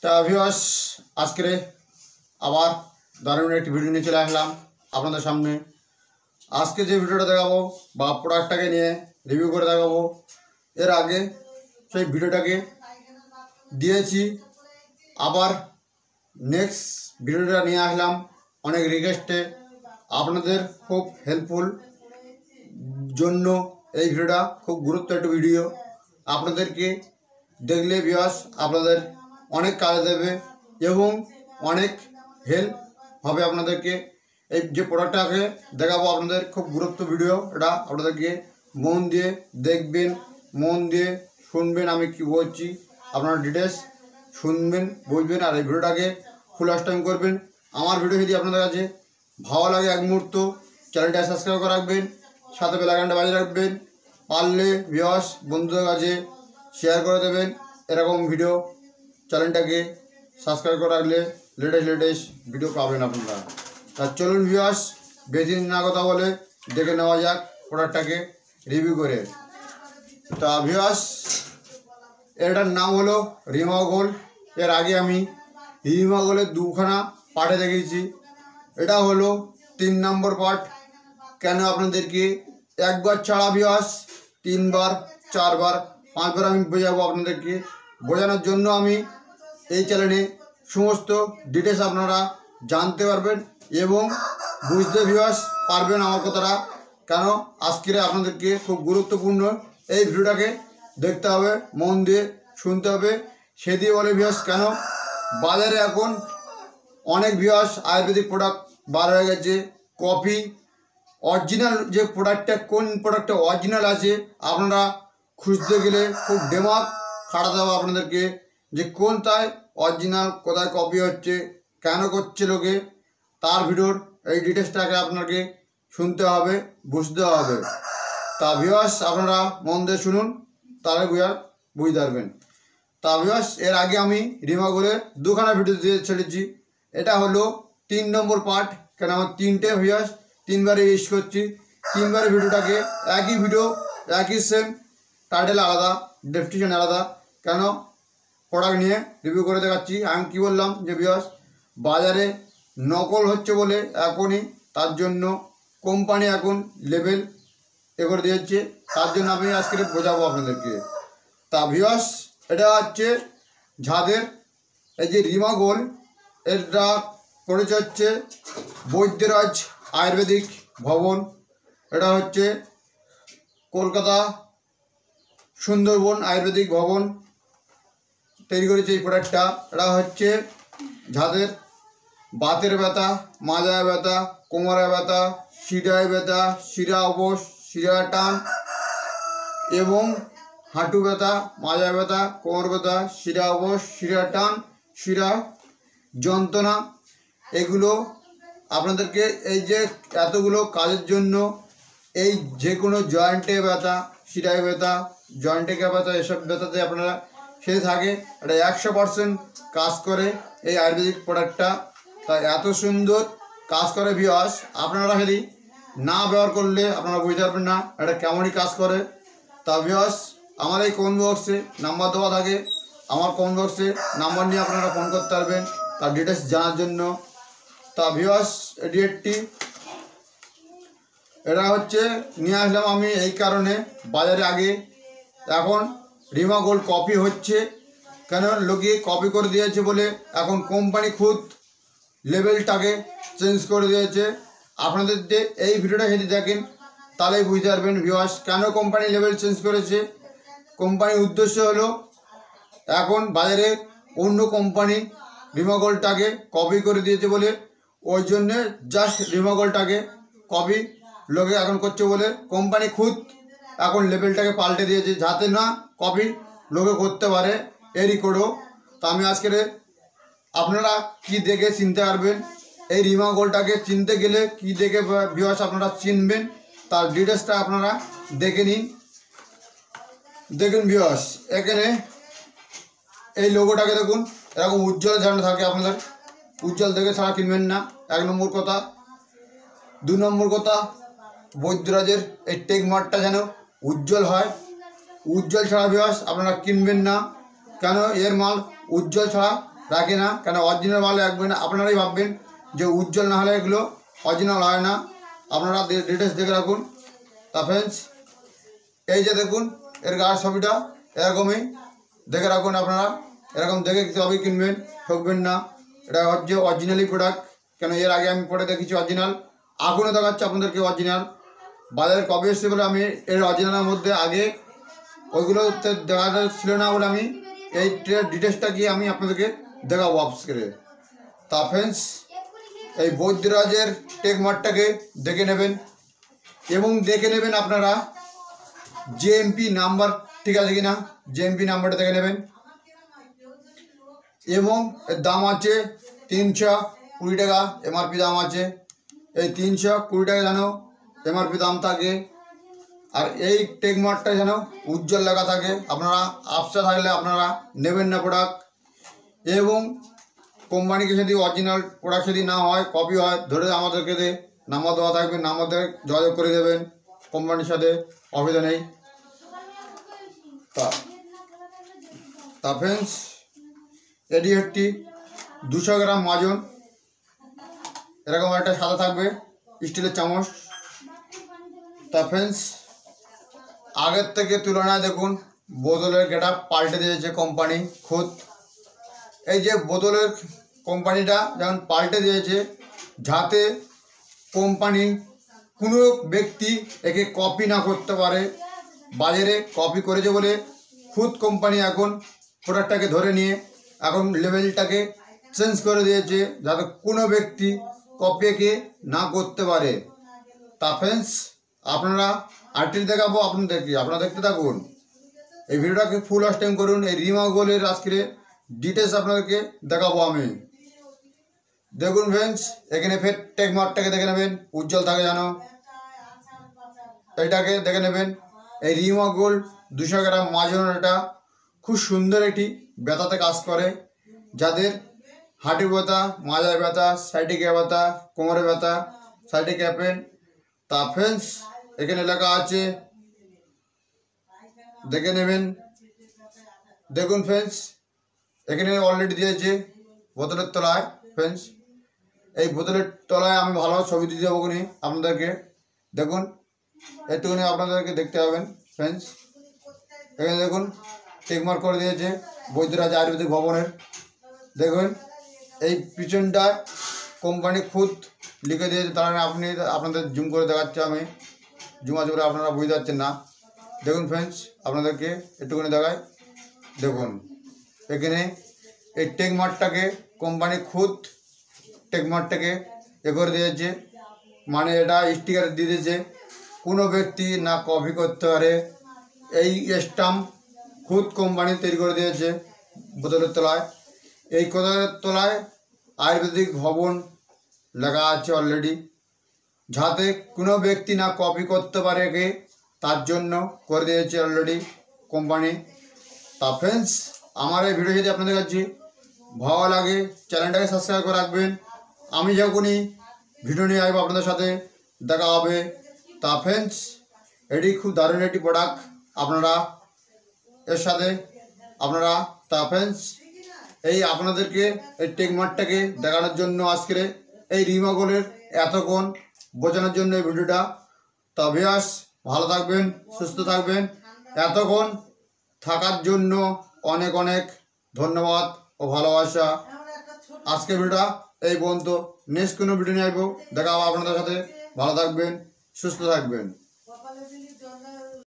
তা ভিউয়ার্স আজকে আবার দারুণ একটি ভিডিও নিয়ে চলে আসলাম আপনাদের সামনে। আজকে যে ভিডিওটা দেখাবো বা প্রোডাক্টটাকে নিয়ে রিভিউ করে দেখাবো, এর আগে সেই ভিডিওটাকে দিয়েছি, আবার নেক্সট ভিডিওটা নিয়ে আসলাম অনেক রিকোয়েস্টে। আপনাদের খুব হেল্পফুল জন্য এই ভিডিওটা খুব গুরুত্ব একটা ভিডিও। আপনাদেরকে দেখলে ভিউয়ার্স আপনাদের অনেক কাজে দেবে এবং অনেক হেল্প হবে আপনাদেরকে। এই যে প্রোডাক্টটাকে দেখাবো আপনাদের খুব গুরুত্ব ভিডিও, এটা আপনাদেরকে মন দিয়ে দেখবেন, মন দিয়ে শুনবেন আমি কি বলছি, আপনারা ডিটেলস শুনবেন বুঝবেন, আর এই ভিডিওটাকে ফুল ওয়াচ টাইম করবেন। আমার ভিডিও যদি আপনাদের কাছে ভালো লাগে এক মুহূর্ত চ্যানেলটা সাবস্ক্রাইব করে রাখবেন, সাথে বেল আইকনটা বাজিয়ে রাখবেন, পারলে ভিউয়ার্স বন্ধুদের কাছে শেয়ার করে দেবেন। এরকম ভিডিও চ্যানেলটাকে সাবস্ক্রাইব করে রাখলে লেটেস্ট ভিডিও পাবেন আপনারা। তা চলুন ভিউয়ার্স বেশি না কথা বলে দেখে নেওয়া যাক প্রোডাক্টটাকে রিভিউ করে। তা ভিউয়ার্স এটার নাম হলো রিমা গোল্ড। এর আগে আমি রিমা গোল্ডের দুখানা পার্টে দেখিয়েছি, এটা হলো 3 নম্বর পার্ট। কেন আপনাদেরকে একবার ছাড়া ভিউয়ার্স 3 বার 4 বার 5 বার আমি বোঝাবো আপনাদেরকে। বোঝানোর জন্য আমি এই চ্যানেলে সমস্ত ডিটেলস আপনারা জানতে পারবেন এবং বুঝতে ভিউয়ার্স পারবেন আমার কথাটা। কেন আজকে আপনাদেরকে খুব গুরুত্বপূর্ণ এই ভিডিওটাকে দেখতে হবে, মন দিয়ে শুনতে হবে। সেদিকে বলে ভিউয়ার্স কেন বাজারে এখন অনেক ভিউয়ার্স আয়ুর্বেদিক প্রোডাক্ট বার হয়ে গেছে। কফি অরিজিনাল যে প্রোডাক্টটা, কোন প্রোডাক্টটা অরিজিনাল আছে আপনারা খুঁজতে গেলে খুব দিমাগ খাটাতে হবে আপনাদেরকে, যে কোনটায় অরিজিনাল, কোথায় কপি হচ্ছে, কেন করছে লোকে, তার ভিডিওর এই ডিটেলসটাকে আপনাকে শুনতে হবে, বুঝতে হবে। তা ভিউয়ার্স আপনারা মন দিয়ে শুনুন, তাহলে বুঝতে পারবেন। তা ভিউয়ার্স এর আগে আমি রিমা গোল্ডের দুখানা ভিডিও দিয়ে ছেড়েছি, এটা হলো 3 নম্বর পার্ট। কেন আমার 3টে ভিউয়ার্স 3 বারে ইউজ করছি, 3 বারে ভিডিওটাকে একই ভিডিও একই সেম, টাইটেল আলাদা, ডেসক্রিপশন আলাদা। কেন প্রোডাক্ট নিয়ে রিভিউ করে দেখাচ্ছি। আমি কি বললাম যে ভিউয়ার্স বাজারে নকল হচ্ছে বলে এখনই, তার জন্য কোম্পানি এখন লেবেল এ করে দিয়েছে, তার জন্য আমি আজকে বোঝাবো আপনাদেরকে। তা ভিউয়ার্স এটা হচ্ছে যাদের এই যে রিমা গোল্ড, এটা করেছে হচ্ছে বৈদ্যরাজ আয়ুর্বেদিক ভবন। এটা হচ্ছে কলকাতা সুন্দরবন আয়ুর্বেদিক ভবন তৈরি করেছে এই প্রোডাক্টটা। এটা হচ্ছে যাদের বাতের ব্যথা, মাজায় ব্যথা, কোমরে ব্যথা, শিরায় ব্যথা, শিরা অবশ, শিরা টান এবং হাঁটু ব্যথা, মাজায় ব্যথা, কোমর ব্যথা, শিরা অবশ, শিরা টান, শিরা যন্ত্রণা, এগুলো আপনাদেরকে এই যে এতগুলো কাজের জন্য, এই যে কোনো জয়েন্টে ব্যথা, শিরায় ব্যথা, জয়েন্টে ব্যথা, এসব ব্যথাতে আপনারা সেরে থাকে, এটা 100% কাজ করে এই আয়ুর্বেদিক প্রোডাক্টটা। তাই এত সুন্দর কাজ করে ভিউয়ার্স, আপনারা যদি না ব্যবহার করলে আপনারা বুঝতে পারবেন না এটা কেমনই কাজ করে। তা ভিউয়ার্স আমার এই কমেন্ট বক্সে নাম্বার দেওয়া থাকে, আমার কমেন্ট বক্সে নাম্বার নিয়ে আপনারা ফোন করতে পারবেন তার ডিটেলস জানার জন্য। তা ভিউয়ার্স এডিএটটি এটা হচ্ছে নিয়ে আসলাম আমি এই কারণে, বাজারে আগে এখন রিমা গোল্ড কপি হচ্ছে, কেন লোকে কপি করে দিয়েছে বলে এখন কোম্পানি খুদ লেভেলটাকে চেঞ্জ করে দিয়েছে। আপনাদের যে এই ভিডিওটা যদি দেখেন তাহলেই বুঝতে পারবেন ভিউয়ার্স কেন কোম্পানি লেভেল চেঞ্জ করেছে। কোম্পানির উদ্দেশ্য হলো এখন বাজারে অন্য কোম্পানি রিমা গোল্ডটাকে কপি করে দিয়েছে বলে, ওই জন্যে জাস্ট রিমা গোল্ডটাকে কপি লোকে এখন করছে বলে কোম্পানি খুদ এখন লেভেলটাকে পাল্টে দিয়েছে, যাতে না কপি লোকে করতে পারে এরই করেও। তো আমি আজকে আপনারা কি দেখে চিনতে পারবেন এই রিমা গোল্ডটাকে চিনতে গেলে কি দেখে ভিউয়ার্স আপনারা চিনবেন তার ডিটেলসটা আপনারা দেখে নিন। দেখুন ভিউয়ার্স এখানে এই লোগোটাকে দেখুন, এরকম উজ্জ্বল যেন থাকে, আপনাদের উজ্জ্বল দেখে ছাড়া কিনবেন না, 1 নম্বর কথা। 2 নম্বর কথা বৈদ্যরাজের এই টেক মার্কটা যেন উজ্জ্বল হয়, উজ্জ্বল ছাড়া ভিউয়ার্স আপনারা কিনবেন না। কেন এর মাল উজ্জ্বল ছাড়া রাখি না, কেন অরিজিনাল মাল রাখবেন। আপনারাই ভাববেন যে উজ্জ্বল না হলে এগুলো অরিজিনাল হয় না। আপনারা ডিটেলস দেখে রাখুন। তা ফ্রেন্ডস, এই যে দেখুন এর গায়ের ছবিটা এরকমই দেখে রাখুন। আপনারা এরকম দেখে তবেই কিনবেন, ঠকবেন না। এটা হচ্ছে অরিজিনালি প্রোডাক্ট, কেন এর আগে আমি পরে দেখেছি অরিজিনাল, এখনও দেখাচ্ছে আপনাদেরকে অরিজিনাল। বাজারে কবে এসছে বলে আমি এর অরিজিনালের মধ্যে আগে ওইগুলোতে দেখা ছিল না বলে আমি এই ডিটেলসটা গিয়ে আমি আপনাদেরকে দেখাবো অফস্ক্রিনে। তা ফ্রেন্ডস, এই বৈদ্যরাজের টেকমার্কটাকে দেখে নেবেন এবং দেখে নেবেন আপনারা জেএমপি নাম্বার ঠিক আছে কিনা, জেএমপি নাম্বারটা দেখে নেবেন। এবং এর দাম আছে 320 টাকা এমআরপি দাম আছে। এই 320 টাকা যেন এমআরপি দাম থাকে, আর এই টেকমার্কটা যেন উজ্জ্বল লেখা থাকে। আপনারা আবসা থাকলে আপনারা নেবেন না প্রোডাক্ট। এবং কোম্পানিকে যদি অরিজিনাল প্রোডাক্ট যদি না হয়, কপি হয়, ধরে আমাদেরকে নাম্বার দেওয়া থাকবে, নাম্বারে যোগাযোগ করে দেবেন কোম্পানির সাথে, অসুবিধা নেই। তা ফ্রেন্ডস, এটি একটি 200 গ্রাম মাজন, এরকম একটা সাদা থাকবে স্টিলের চামচ। তা ফ্রেন্ডস, আগের থেকে তুলনায় দেখুন বোতলের গেটআপ পাল্টে দিয়েছে কোম্পানি খুদ। এই যে বোতলের কোম্পানিটা যেমন পাল্টে দিয়েছে, যাতে কোম্পানি কোনো ব্যক্তি একে কপি না করতে পারে। বাজারে কপি করেছে বলে খুদ কোম্পানি এখন প্রোডাক্টটাকে ধরে নিয়ে এখন লেভেলটাকে চেঞ্জ করে দিয়েছে, যাতে কোনো ব্যক্তি কপিকে না করতে পারে। তা ফ্রেন্ডস, আপনারা আরটি দেখাবো আপনাদেরকে, আপনারা দেখতে থাকুন। এই ভিডিওটাকে ফুল ওয়াচ টাইম করুন। এই রিমা গোলের আজকে ডিটেলস আপনাদেরকে দেখাবো আমি। দেখুন ফ্রেন্ডস, এখানে ফের টেকমার্কটাকে দেখে নেবেন, উজ্জ্বল থাকে যেন, এইটাকে দেখে নেবেন। এই রিমা গোল্ড 200 গ্রাম মাজন, এটা খুব সুন্দর একটি ব্যথাতে কাজ করে। যাদের হাঁটু ব্যথা, মাজায় ব্যথা, সাইটিকা ব্যথা, কোমরে ব্যথা, সাইটিকা পেন। তা ফ্রেন্ডস, এখানে লেখা আছে দেখে নেবেন। দেখুন ফ্রেন্ডস, এখানে অলরেডি দিয়েছে বোতলের তলায়। ফ্রেন্ডস, এই বোতলের তলায় আমি ভালো ছবি দিয়ে দেবো আপনাদেরকে। দেখুন একটুখানি আপনাদেরকে দেখতে হবেন ফ্রেন্ডস। এখানে দেখুন টেকমার্ক করে দিয়েছে বৈদ্যরাজ আয়ুর্বেদিক ভবনের। দেখুন এই পিছনটায় কোম্পানি খুদ লিখে দিয়েছে, তার আপনি আপনাদের জুম করে দেখাচ্ছি আমি, জুম আছে বলে আপনারা বুঝতে পারছেন না। দেখুন ফ্রেন্ডস, আপনাদেরকে একটুখানি দেখাই। দেখুন এখানে এই টেকমার্কটাকে কোম্পানি খুদ টেকমার্কটাকে করে দিয়েছে, মানে এটা স্টিকার দিয়ে দিয়েছে, কোনো ব্যক্তি না কপি করতে পারে। এই স্টাম্প খুদ কোম্পানি তৈরি করে দিয়েছে বোতলের তলায়। এই বোতলের তলায় আয়ুর্বেদিক ভবন লেখা আছে অলরেডি, যাতে কোনো ব্যক্তি না কপি করতে পারে একে, তার জন্য করে দিয়েছে অলরেডি কোম্পানি। তা ফ্রেন্ডস, আমার এই ভিডিও যদি আপনাদের কাছে ভালো লাগে, চ্যানেলটাকে সাবস্ক্রাইব করে রাখবেন। আমি যখনই ভিডিও নিয়ে আসবো আপনাদের সাথে দেখা হবে। তা ফ্রেন্ডস, এটি খুব দারুণ একটি প্রোডাক্ট আপনারা এর সাথে আপনারা। তা ফ্রেন্ডস, এই আপনাদেরকে এই টেকমার্কটাকে দেখানোর জন্য আজকের এই রিমা গোলের এতক্ষণ বোঝানোর জন্য এই ভিডিওটা। তা ভিউয়ার্স, ভালো থাকবেন, সুস্থ থাকবেন। এতক্ষণ থাকার জন্য অনেক অনেক ধন্যবাদ ও ভালোবাসা। আজকের ভিডিওটা এই পর্যন্ত। নেক্সট কোনো ভিডিও নিয়ে আসবো, দেখা হবে আপনাদের সাথে। ভালো থাকবেন, সুস্থ থাকবেন।